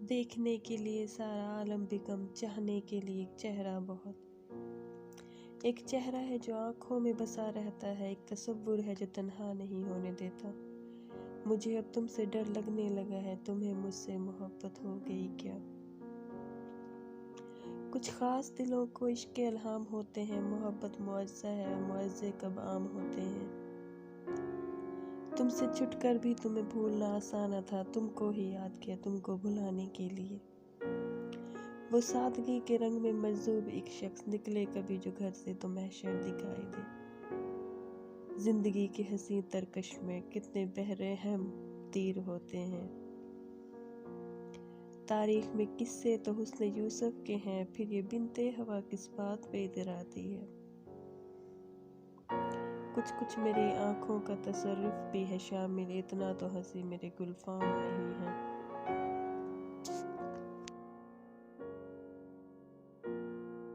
देखने के लिए सारा आलम बिकम, चाहने के लिए एक चेहरा बहुत। एक चेहरा है जो आँखों में बसा रहता है, एक तसव्वुर है जो तन्हा नहीं होने देता। मुझे अब तुमसे डर लगने लगा है, तुम्हें मुझसे मोहब्बत हो गई क्या? कुछ खास दिलों को इश्क इल्हाम होते हैं, मोहब्बत मुअज़्ज़ा है, मुअज़्ज़े कब आम होते हैं। तुमसे छुटकर भी तुम्हें भूलना आसान था, तुमको ही याद किया तुमको भुलाने के लिए। वो सादगी के रंग में मजजूब एक शख्स निकले कभी जो घर से तो महशर दिखाई दे। जिंदगी के हंसी तरकश में कितने बहरे हम तीर होते हैं। तारीख में किस्से तो हुस्न यूसुफ के हैं, फिर ये बिनते हवा किस बात पे इतराती है। कुछ कुछ मेरी आंखों का तसर्रुफ भी है शामिल, इतना तो हंसी मेरे गुलफाम नहीं है।